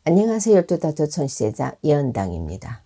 안녕하세요. 열두다섯 천시제자 예언당입니다.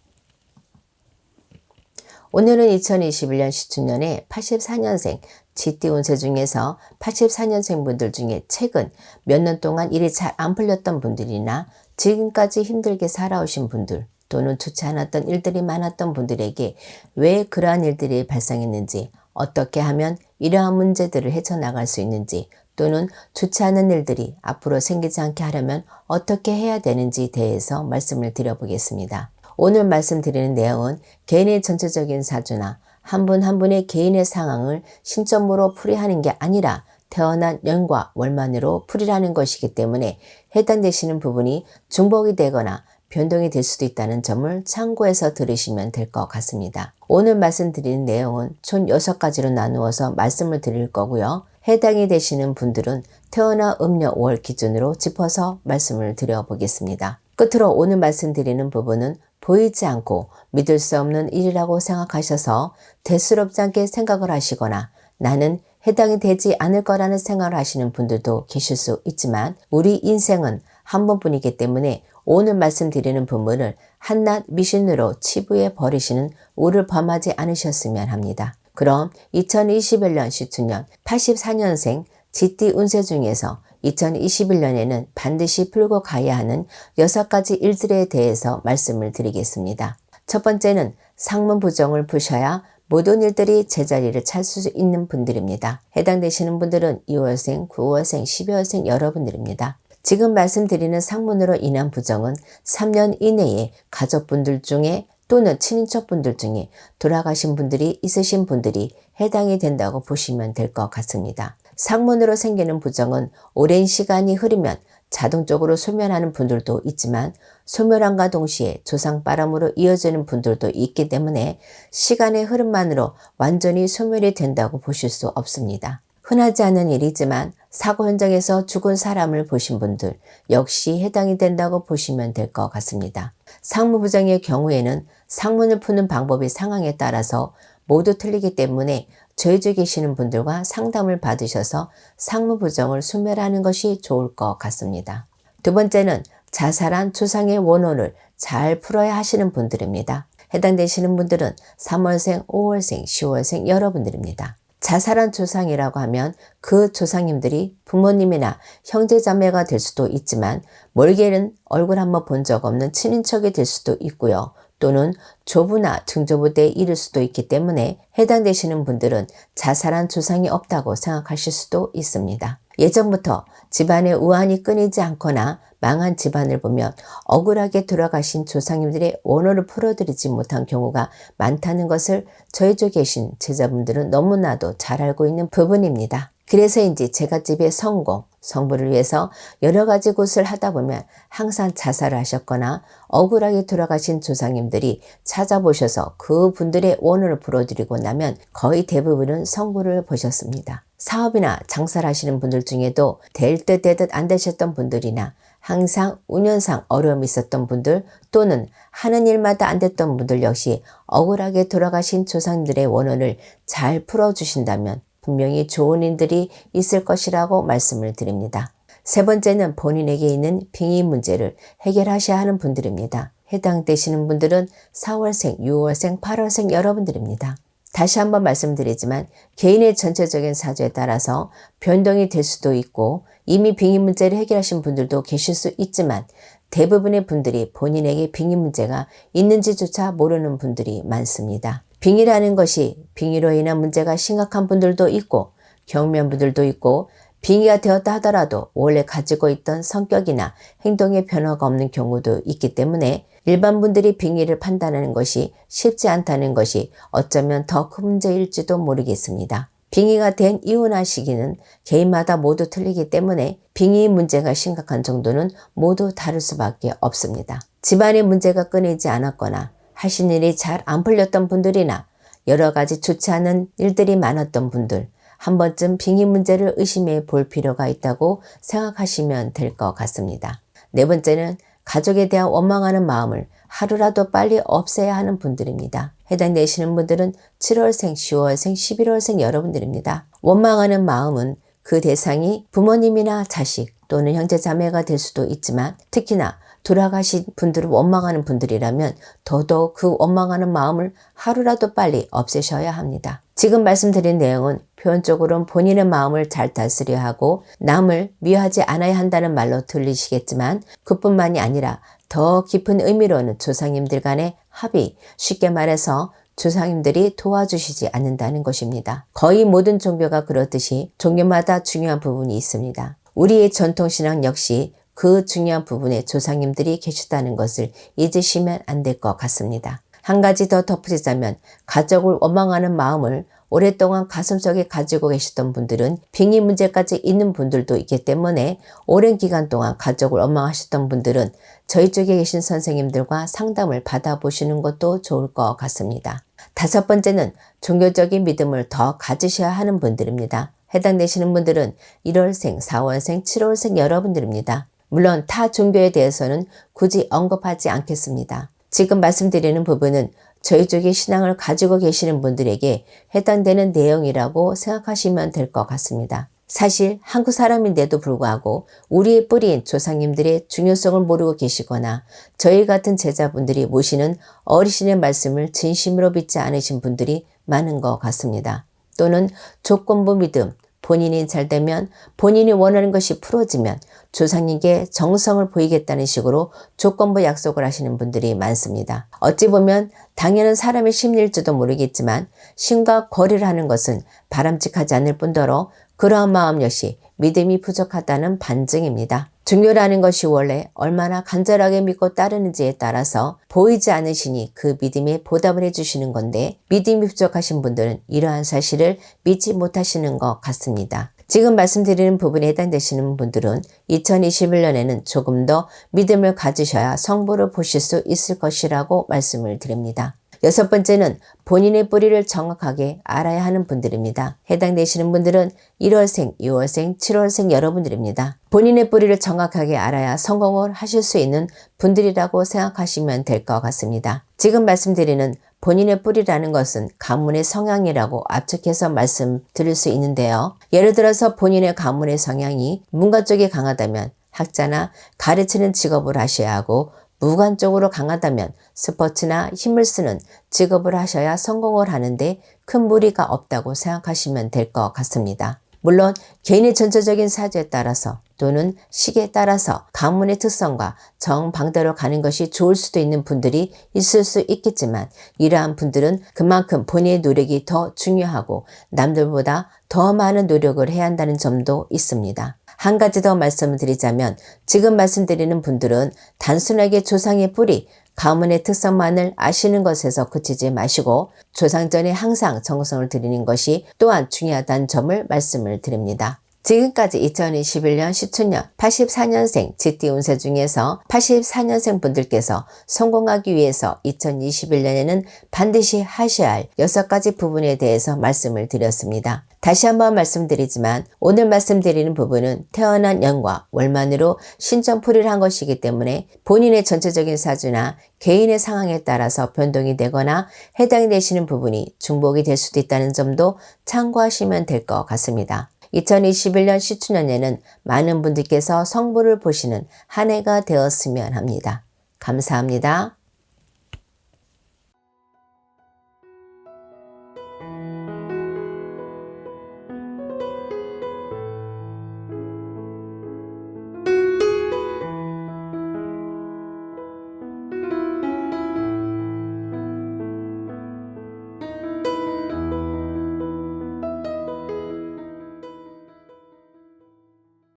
오늘은 2021년 시춘년에 84년생 쥐띠 운세 중에서 84년생 분들 중에 최근 몇 년 동안 일이 잘 안 풀렸던 분들이나 지금까지 힘들게 살아오신 분들 또는 좋지 않았던 일들이 많았던 분들에게 왜 그러한 일들이 발생했는지, 어떻게 하면 이러한 문제들을 헤쳐나갈 수 있는지, 또는 좋지 않은 일들이 앞으로 생기지 않게 하려면 어떻게 해야 되는지에 대해서 말씀을 드려보겠습니다. 오늘 말씀드리는 내용은 개인의 전체적인 사주나 한 분 한 분의 개인의 상황을 신점으로 풀이하는 게 아니라 태어난 년과 월만으로 풀이라는 것이기 때문에 해당되시는 부분이 중복이 되거나 변동이 될 수도 있다는 점을 참고해서 들으시면 될 것 같습니다. 오늘 말씀드리는 내용은 총 6가지로 나누어서 말씀을 드릴 거고요. 해당이 되시는 분들은 태어나 음력 5월 기준으로 짚어서 말씀을 드려보겠습니다. 끝으로 오늘 말씀드리는 부분은 보이지 않고 믿을 수 없는 일이라고 생각하셔서 대수롭지 않게 생각을 하시거나 나는 해당이 되지 않을 거라는 생각을 하시는 분들도 계실 수 있지만, 우리 인생은 한 번뿐이기 때문에 오늘 말씀드리는 부분을 한낱 미신으로 치부해 버리시는 우를 범하지 않으셨으면 합니다. 그럼 2021년 시춘년 84년생 쥐띠 운세 중에서 2021년에는 반드시 풀고 가야 하는 6가지 일들에 대해서 말씀을 드리겠습니다. 첫 번째는 상문 부정을 푸셔야 모든 일들이 제자리를 찾을 수 있는 분들입니다. 해당되시는 분들은 2월생, 9월생, 12월생 여러분들입니다. 지금 말씀드리는 상문으로 인한 부정은 3년 이내에 가족분들 중에 또는 친인척분들 중에 돌아가신 분들이 있으신 분들이 해당이 된다고 보시면 될 것 같습니다. 상문으로 생기는 부정은 오랜 시간이 흐르면 자동적으로 소멸하는 분들도 있지만 소멸함과 동시에 조상바람으로 이어지는 분들도 있기 때문에 시간의 흐름만으로 완전히 소멸이 된다고 보실 수 없습니다. 흔하지 않은 일이지만 사고 현장에서 죽은 사람을 보신 분들 역시 해당이 된다고 보시면 될 것 같습니다. 상무부정의 경우에는 상문을 푸는 방법이 상황에 따라서 모두 틀리기 때문에 저희 집에 계시는 분들과 상담을 받으셔서 상무부정을 소멸하는 것이 좋을 것 같습니다. 두 번째는 자살한 조상의 원혼을 잘 풀어야 하시는 분들입니다. 해당되시는 분들은 3월생, 5월생, 10월생 여러분들입니다. 자살한 조상이라고 하면 그 조상님들이 부모님이나 형제자매가 될 수도 있지만 멀게는 얼굴 한번 본 적 없는 친인척이 될 수도 있고요. 또는 조부나 증조부대에 이를 수도 있기 때문에 해당되시는 분들은 자살한 조상이 없다고 생각하실 수도 있습니다. 예전부터 집안의 우환이 끊이지 않거나 망한 집안을 보면 억울하게 돌아가신 조상님들의 원혼을 풀어드리지 못한 경우가 많다는 것을 저희 쪽에 계신 제자분들은 너무나도 잘 알고 있는 부분입니다. 그래서인지 제가 집의 성공, 성부를 위해서 여러 가지 곳을 하다 보면 항상 자살을 하셨거나 억울하게 돌아가신 조상님들이 찾아보셔서 그 분들의 원혼을 풀어드리고 나면 거의 대부분은 성부를 보셨습니다. 사업이나 장사를 하시는 분들 중에도 될 듯 되듯 안 되셨던 분들이나 항상 운연상 어려움이 있었던 분들 또는 하는 일마다 안 됐던 분들 역시 억울하게 돌아가신 조상들의 원혼을 잘 풀어주신다면 분명히 좋은 일들이 있을 것이라고 말씀을 드립니다. 세 번째는 본인에게 있는 빙의 문제를 해결하셔야 하는 분들입니다. 해당되시는 분들은 4월생, 6월생, 8월생 여러분들입니다. 다시 한번 말씀드리지만 개인의 전체적인 사주에 따라서 변동이 될 수도 있고 이미 빙의 문제를 해결하신 분들도 계실 수 있지만 대부분의 분들이 본인에게 빙의 문제가 있는지조차 모르는 분들이 많습니다. 빙의라는 것이 빙의로 인한 문제가 심각한 분들도 있고 경미한 분들도 있고 빙의가 되었다 하더라도 원래 가지고 있던 성격이나 행동의 변화가 없는 경우도 있기 때문에 일반 분들이 빙의를 판단하는 것이 쉽지 않다는 것이 어쩌면 더 큰 문제일지도 모르겠습니다. 빙의가 된 이유나 시기는 개인마다 모두 틀리기 때문에 빙의 문제가 심각한 정도는 모두 다를 수밖에 없습니다. 집안의 문제가 끊이지 않았거나 하신 일이 잘 안 풀렸던 분들이나 여러 가지 좋지 않은 일들이 많았던 분들, 한 번쯤 빙의 문제를 의심해 볼 필요가 있다고 생각하시면 될 것 같습니다. 네 번째는 가족에 대한 원망하는 마음을 하루라도 빨리 없애야 하는 분들입니다. 해당되시는 분들은 7월생, 10월생, 11월생 여러분들입니다. 원망하는 마음은 그 대상이 부모님이나 자식 또는 형제자매가 될 수도 있지만 특히나 돌아가신 분들을 원망하는 분들이라면 더더욱 그 원망하는 마음을 하루라도 빨리 없애셔야 합니다. 지금 말씀드린 내용은 표현적으로는 본인의 마음을 잘 다스려야 하고 남을 미워하지 않아야 한다는 말로 들리시겠지만 그뿐만이 아니라 더 깊은 의미로는 조상님들 간의 합의, 쉽게 말해서 조상님들이 도와주시지 않는다는 것입니다. 거의 모든 종교가 그렇듯이 종교마다 중요한 부분이 있습니다. 우리의 전통신앙 역시 그 중요한 부분에 조상님들이 계시다는 것을 잊으시면 안 될 것 같습니다. 한 가지 더 덧붙이자면 가족을 원망하는 마음을 오랫동안 가슴속에 가지고 계셨던 분들은 빙의 문제까지 있는 분들도 있기 때문에 오랜 기간 동안 가족을 원망하셨던 분들은 저희 쪽에 계신 선생님들과 상담을 받아보시는 것도 좋을 것 같습니다. 다섯 번째는 종교적인 믿음을 더 가지셔야 하는 분들입니다. 해당되시는 분들은 1월생, 4월생, 7월생 여러분들입니다. 물론 타 종교에 대해서는 굳이 언급하지 않겠습니다. 지금 말씀드리는 부분은 저희 쪽의 신앙을 가지고 계시는 분들에게 해당되는 내용이라고 생각하시면 될 것 같습니다. 사실 한국 사람인데도 불구하고 우리의 뿌리인 조상님들의 중요성을 모르고 계시거나 저희 같은 제자분들이 모시는 어르신의 말씀을 진심으로 믿지 않으신 분들이 많은 것 같습니다. 또는 조건부 믿음, 본인이 잘되면 본인이 원하는 것이 풀어지면 조상님께 정성을 보이겠다는 식으로 조건부 약속을 하시는 분들이 많습니다. 어찌 보면 당연한 사람의 심리일지도 모르겠지만 신과 거래를 하는 것은 바람직하지 않을 뿐더러 그러한 마음 역시 믿음이 부족하다는 반증입니다. 종교라는 것이 원래 얼마나 간절하게 믿고 따르는지에 따라서 보이지 않으시니 그 믿음에 보답을 해주시는 건데 믿음이 부족하신 분들은 이러한 사실을 믿지 못하시는 것 같습니다. 지금 말씀드리는 부분에 해당되시는 분들은 2021년에는 조금 더 믿음을 가지셔야 성부를 보실 수 있을 것이라고 말씀을 드립니다. 여섯 번째는 본인의 뿌리를 정확하게 알아야 하는 분들입니다. 해당되시는 분들은 1월생, 2월생, 7월생 여러분들입니다. 본인의 뿌리를 정확하게 알아야 성공을 하실 수 있는 분들이라고 생각하시면 될 것 같습니다. 지금 말씀드리는 본인의 뿌리라는 것은 가문의 성향이라고 압축해서 말씀드릴 수 있는데요. 예를 들어서 본인의 가문의 성향이 문과 쪽에 강하다면 학자나 가르치는 직업을 하셔야 하고 무관 쪽으로 강하다면 스포츠나 힘을 쓰는 직업을 하셔야 성공을 하는데 큰 무리가 없다고 생각하시면 될 것 같습니다. 물론 개인의 전체적인 사주에 따라서 또는 시기에 따라서 가문의 특성과 정반대로 가는 것이 좋을 수도 있는 분들이 있을 수 있겠지만 이러한 분들은 그만큼 본인의 노력이 더 중요하고 남들보다 더 많은 노력을 해야 한다는 점도 있습니다. 한 가지 더 말씀을 드리자면 지금 말씀드리는 분들은 단순하게 조상의 뿌리, 가문의 특성만을 아시는 것에서 그치지 마시고 조상전에 항상 정성을 들이는 것이 또한 중요하다는 점을 말씀을 드립니다. 지금까지 2021년 시춘년 84년생 GT 운세 중에서 84년생 분들께서 성공하기 위해서 2021년에는 반드시 하셔야 할 6가지 부분에 대해서 말씀을 드렸습니다. 다시 한번 말씀드리지만 오늘 말씀드리는 부분은 태어난 년과 월만으로 신점풀이를 한 것이기 때문에 본인의 전체적인 사주나 개인의 상황에 따라서 변동이 되거나 해당이 되시는 부분이 중복이 될 수도 있다는 점도 참고하시면 될 것 같습니다. 2021년 시춘년에는 많은 분들께서 성부를 보시는 한 해가 되었으면 합니다. 감사합니다.